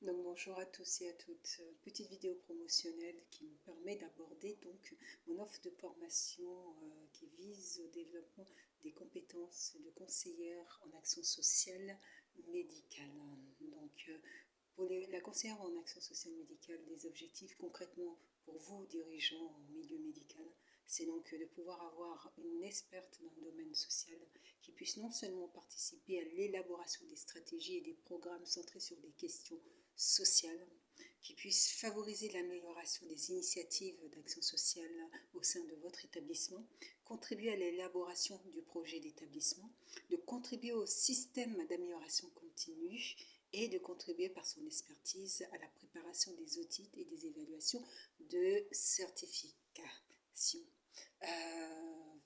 Donc bonjour à tous et à toutes. Petite vidéo promotionnelle qui me permet d'aborder donc mon offre de formation qui vise au développement des compétences de conseillère en action sociale médicale. Donc pour la conseillère en action sociale médicale, des objectifs concrètement pour vous dirigeants en milieu médical, c'est donc de pouvoir avoir une experte dans le domaine social qui puisse non seulement participer à l'élaboration des stratégies et des programmes centrés sur des questions sociale qui puisse favoriser l'amélioration des initiatives d'action sociale au sein de votre établissement, contribuer à l'élaboration du projet d'établissement, de contribuer au système d'amélioration continue et de contribuer par son expertise à la préparation des audits et des évaluations de certification.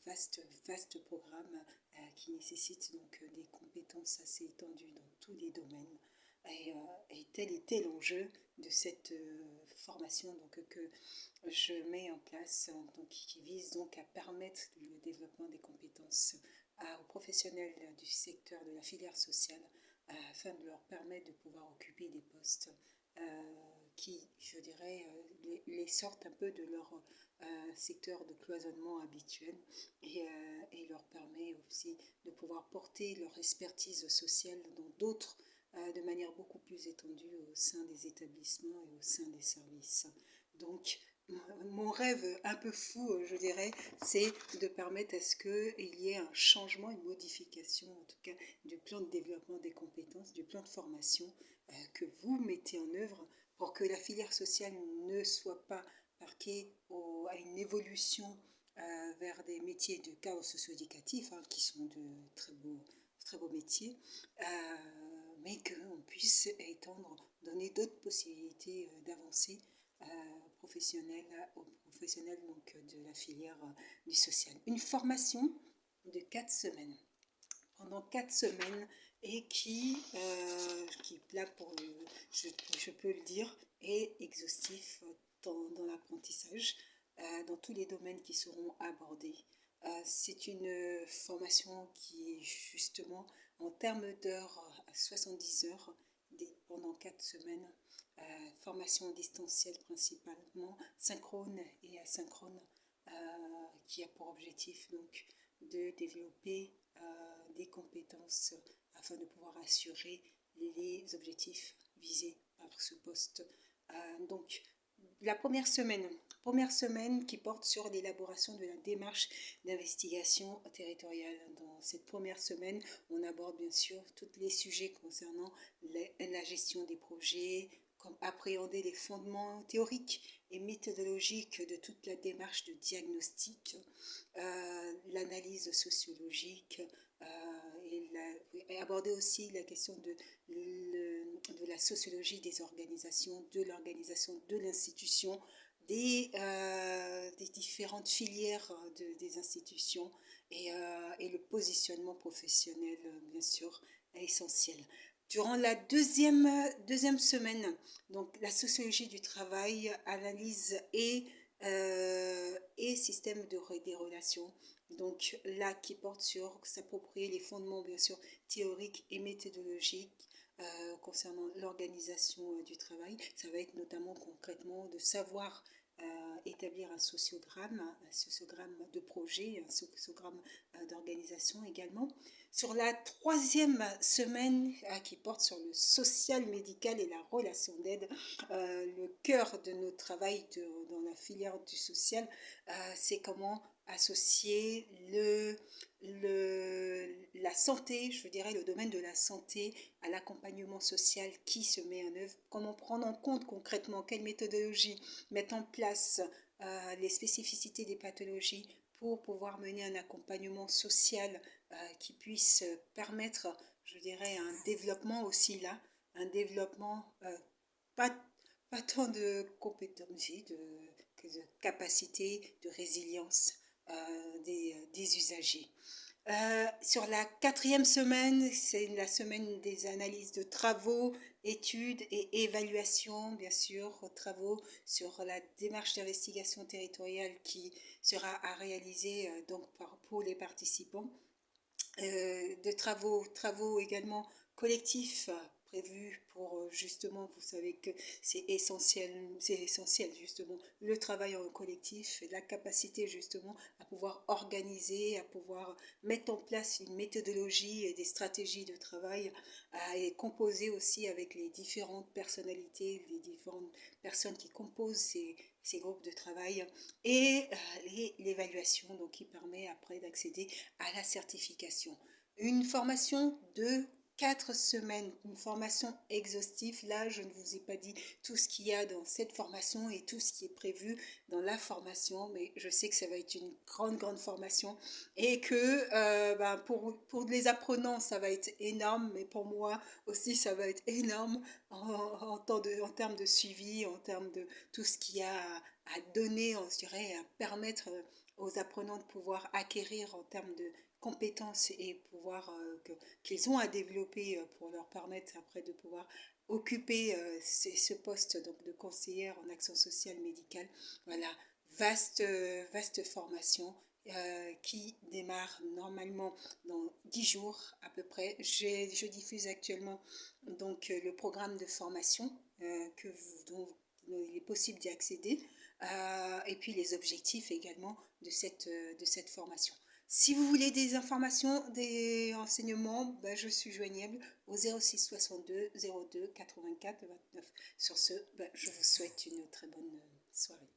Vaste programme qui nécessite donc des compétences assez étendues dans tous les domaines. Et tel était l'enjeu de cette formation donc, que je mets en place, donc, qui vise donc à permettre le développement des compétences aux professionnels du secteur de la filière sociale afin de leur permettre de pouvoir occuper des postes qui, je dirais, les sortent un peu de leur secteur de cloisonnement habituel et leur permet aussi de pouvoir porter leur expertise sociale dans d'autres de manière beaucoup plus étendue au sein des établissements et au sein des services. Donc, mon rêve un peu fou, je dirais, c'est de permettre à ce qu'il y ait un changement, une modification, en tout cas, du plan de développement des compétences, du plan de formation que vous mettez en œuvre pour que la filière sociale ne soit pas marquée à une évolution vers des métiers de cadre socio-éducatif, qui sont de très beaux métiers, mais qu'on puisse étendre, donner d'autres possibilités d'avancée professionnelle aux professionnels donc, de la filière du social. Une formation de 4 semaines. Pendant 4 semaines et qui là pour je peux le dire, est exhaustif dans l'apprentissage, dans tous les domaines qui seront abordés. C'est une formation qui est justement en termes d'heures à 70 heures pendant 4 semaines. Formation distancielle principalement, synchrone et asynchrone, qui a pour objectif donc de développer des compétences afin de pouvoir assurer les objectifs visés par ce poste. Donc, la première semaine qui porte sur l'élaboration de la démarche d'investigation territoriale. Dans cette première semaine, on aborde bien sûr tous les sujets concernant la gestion des projets, comme appréhender les fondements théoriques et méthodologiques de toute la démarche de diagnostic, l'analyse sociologique, et aborder aussi la question de la sociologie des organisations, de l'organisation de l'institution, des différentes filières des institutions et le positionnement professionnel, bien sûr, est essentiel. Durant la deuxième semaine, donc la sociologie du travail, analyse et système des relations, donc là qui porte sur s'approprier les fondements bien sûr théoriques et méthodologiques concernant l'organisation du travail. Ça va être notamment concrètement de savoir établir un sociogramme de projet, un sociogramme d'organisation également. Sur la troisième semaine qui porte sur le social médical et la relation d'aide, le cœur de notre travail dans la filière du social, c'est comment associer la santé, je dirais le domaine de la santé à l'accompagnement social qui se met en œuvre, comment prendre en compte concrètement, quelle méthodologie mettre en place les spécificités des pathologies pour pouvoir mener un accompagnement social qui puisse permettre, je dirais, un développement aussi là, un développement pas tant de compétences, que de capacité, de résilience des usagers. Sur la quatrième semaine, c'est la semaine des analyses de travaux, études et évaluations, bien sûr, travaux sur la démarche d'investigation territoriale qui sera à réaliser donc pour les participants. De travaux également collectifs prévu pour justement, vous savez que c'est essentiel justement, le travail en collectif, la capacité justement à pouvoir organiser, à pouvoir mettre en place une méthodologie et des stratégies de travail, et composer aussi avec les différentes personnalités, les différentes personnes qui composent ces groupes de travail, et l'évaluation donc qui permet après d'accéder à la certification. Une formation de 4 semaines, une formation exhaustive. Là, je ne vous ai pas dit tout ce qu'il y a dans cette formation et tout ce qui est prévu dans la formation, mais je sais que ça va être une grande, grande formation et que pour les apprenants, ça va être énorme, mais pour moi aussi, ça va être énorme en termes de suivi, en termes de tout ce qu'il y a à donner, je dirais, à permettre aux apprenants de pouvoir acquérir en termes de compétences et pouvoir qu'ils ont à développer pour leur permettre après de pouvoir occuper ce poste donc, de conseillère en action sociale médicale. Voilà, vaste formation qui démarre normalement dans 10 jours à peu près. Je diffuse actuellement donc le programme de formation dont il est possible d'y accéder, et puis les objectifs également de cette formation. Si vous voulez des informations, des renseignements, ben, je suis joignable au 06 62 02 84 29. Sur ce, ben, je vous souhaite une très bonne soirée.